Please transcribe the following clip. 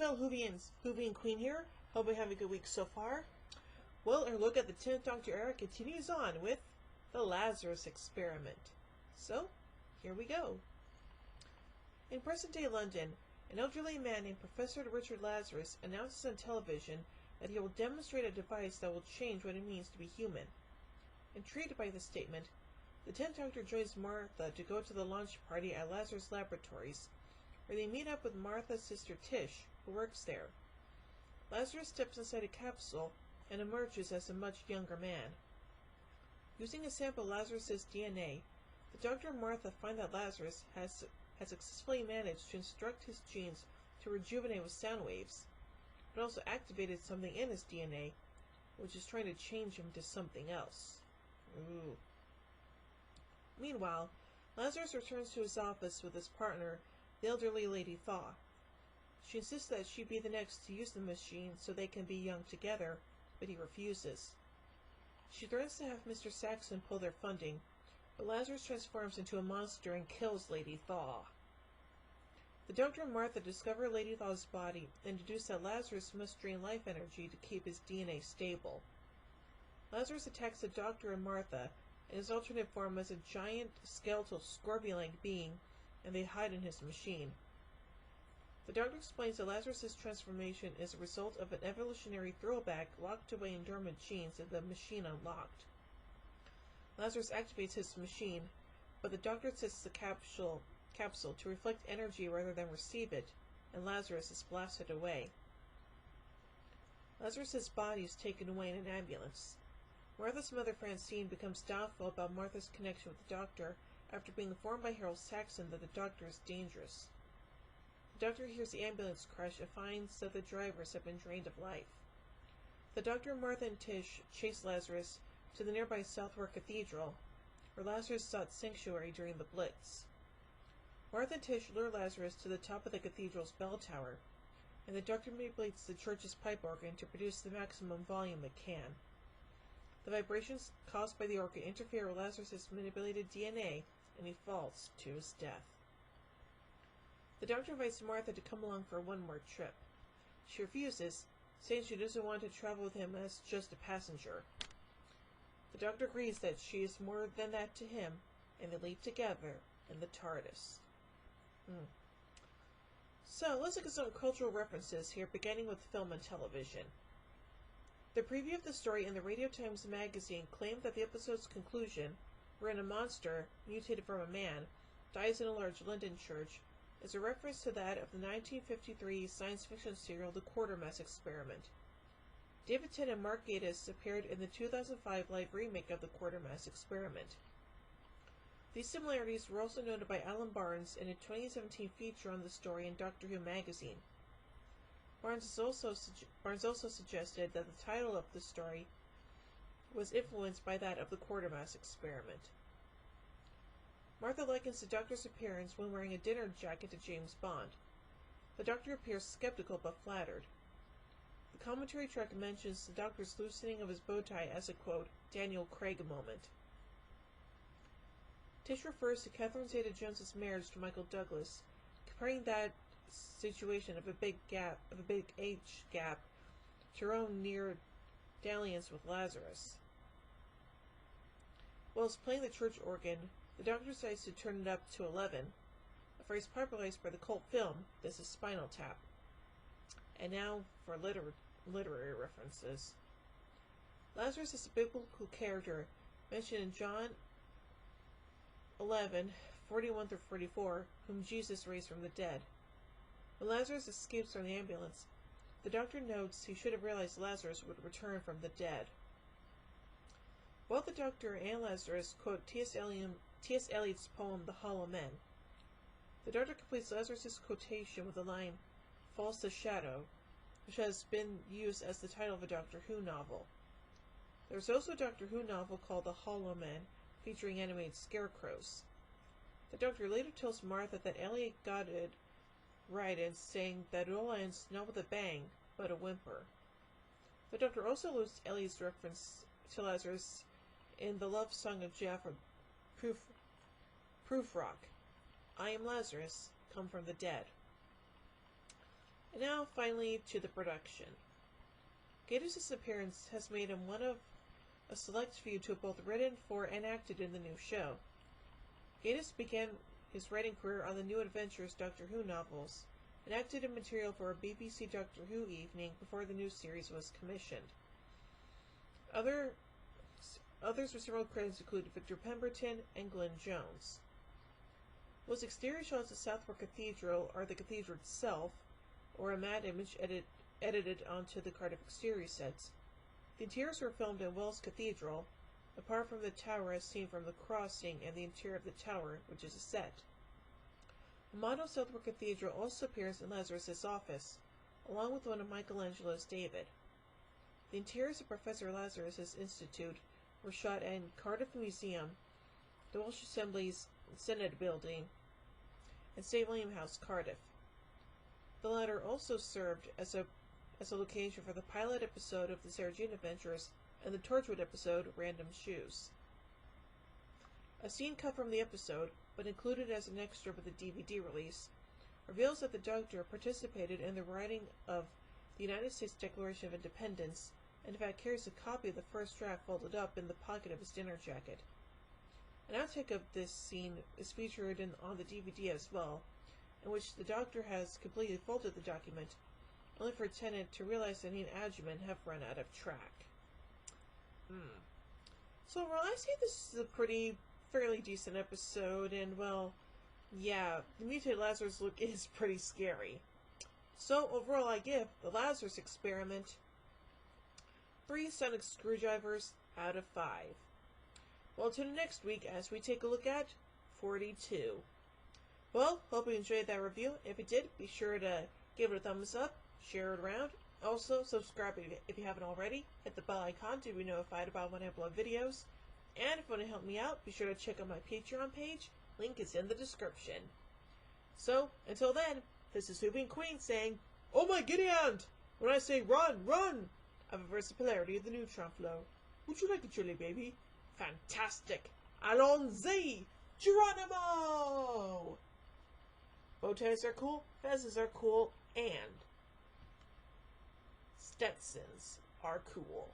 Hello, Hoovie and Queen here. Hope you have a good week so far. Well, our look at the 10th Doctor era continues on with the Lazarus Experiment. So, here we go. In present-day London, an elderly man named Professor Richard Lazarus announces on television that he will demonstrate a device that will change what it means to be human. Intrigued by this statement, the 10th Doctor joins Martha to go to the launch party at Lazarus Laboratories, where they meet up with Martha's sister Tish, who works there. Lazarus steps inside a capsule and emerges as a much younger man. Using a sample of Lazarus's DNA, the Doctor and Martha find that Lazarus has successfully managed to instruct his genes to rejuvenate with sound waves, but also activated something in his DNA, which is trying to change him to something else. Ooh. Meanwhile, Lazarus returns to his office with his partner, the elderly Lady Thaw. She insists that she be the next to use the machine so they can be young together, but he refuses. She threatens to have Mr. Saxon pull their funding, but Lazarus transforms into a monster and kills Lady Thaw. The Doctor and Martha discover Lady Thaw's body and deduce that Lazarus must drain life energy to keep his DNA stable. Lazarus attacks the Doctor and Martha in his alternate form as a giant, skeletal, scorpion-like being, and they hide in his machine. The Doctor explains that Lazarus's transformation is a result of an evolutionary throwback locked away in dormant genes that the machine unlocked. Lazarus activates his machine, but the Doctor sets the capsule to reflect energy rather than receive it, and Lazarus is blasted away. Lazarus's body is taken away in an ambulance. Martha's mother Francine becomes doubtful about Martha's connection with the Doctor after being informed by Harold Saxon that the Doctor is dangerous. The Doctor hears the ambulance crash and finds that the drivers have been drained of life. The Doctor, Martha, and Tish chase Lazarus to the nearby Southwark Cathedral, where Lazarus sought sanctuary during the Blitz. Martha and Tish lure Lazarus to the top of the cathedral's bell tower, and the Doctor manipulates the church's pipe organ to produce the maximum volume it can. The vibrations caused by the organ interfere with Lazarus's manipulated DNA, and he falls to his death. The Doctor invites Martha to come along for one more trip. She refuses, saying she doesn't want to travel with him as just a passenger. The Doctor agrees that she is more than that to him, and they leave together in the TARDIS. So, let's look at some cultural references here, beginning with film and television. The preview of the story in the Radio Times magazine claimed that the episode's conclusion, wherein a monster, mutated from a man, dies in a large London church, is a reference to that of the 1953 science fiction serial The Quatermass Experiment. David Tennant and Mark Gatiss appeared in the 2005 live remake of The Quatermass Experiment. These similarities were also noted by Alan Barnes in a 2017 feature on the story in Doctor Who magazine. Barnes also suggested that the title of the story was influenced by that of The Quatermass Experiment. Martha likens the Doctor's appearance when wearing a dinner jacket to James Bond. The Doctor appears skeptical but flattered. The commentary track mentions the Doctor's loosening of his bow tie as a, quote, Daniel Craig moment. Tish refers to Catherine Zeta-Jones's marriage to Michael Douglas, comparing that situation of a big age gap to her own near dalliance with Lazarus. Whilst playing the church organ, the Doctor decides to turn it up to 11, a phrase popularized by the cult film This Is Spinal Tap. And now for literary references. Lazarus is a biblical character mentioned in John 11:41-44, whom Jesus raised from the dead. When Lazarus escapes from the ambulance, the Doctor notes he should have realized Lazarus would return from the dead. Both the Doctor and Lazarus quote T.S. Eliot's poem The Hollow Men. The Doctor completes Lazarus' quotation with the line, Falls the Shadow, which has been used as the title of a Doctor Who novel. There is also a Doctor Who novel called The Hollow Men, featuring animated scarecrows. The Doctor later tells Martha that Eliot got it right in saying that it all ends not with a bang, but a whimper. The Doctor also alludes to Eliot's reference to Lazarus in the love song of Jaffa, Proof Rock. I am Lazarus, come from the dead. And now, finally, to the production. Gatiss' appearance has made him one of a select few to have both written for and acted in the new show. Gatiss began his writing career on the New Adventures Doctor Who novels, and acted in material for a BBC Doctor Who evening before the new series was commissioned. Others with several credits include Victor Pemberton and Glenn Jones. Most exterior shots of Southwark Cathedral are the cathedral itself, or a matte image edited onto the Cardiff exterior sets. The interiors were filmed in Wells Cathedral, apart from the tower as seen from the crossing and the interior of the tower, which is a set. A model of Southwark Cathedral also appears in Lazarus' office, along with one of Michelangelo's David. The interiors of Professor Lazarus' Institute were shot in Cardiff Museum, the Welsh Assembly's Senate Building, and St. William House, Cardiff. The latter also served as a location for the pilot episode of the Sarah Jane Adventures and the Torchwood episode Random Shoes. A scene cut from the episode, but included as an extra with the DVD release, reveals that the Doctor participated in the writing of the United States Declaration of Independence, and in fact carries a copy of the first draft folded up in the pocket of his dinner jacket. An outtake of this scene is featured on the DVD as well, in which the Doctor has completely folded the document, only for Tennant to realize that he and Adjuman have run out of track. So overall, I say this is a fairly decent episode, and well, yeah, the mutated Lazarus look is pretty scary. So overall, I give The Lazarus Experiment 3 sonic screwdrivers out of 5. Well, tune in next week as we take a look at 42. Well, hope you enjoyed that review. If you did, be sure to give it a thumbs up, share it around. Also, subscribe if you haven't already. Hit the bell icon to be notified about when I upload videos. And if you want to help me out, be sure to check out my Patreon page. Link is in the description. So, until then, this is Hooping Queen saying, "Oh my giddy aunt! When I say run, run! I've reversed the polarity of the neutron flow. Would you like a chili, baby? Fantastic! Allons-y! Geronimo!" Bow ties are cool, fezzes are cool, and Stetsons are cool.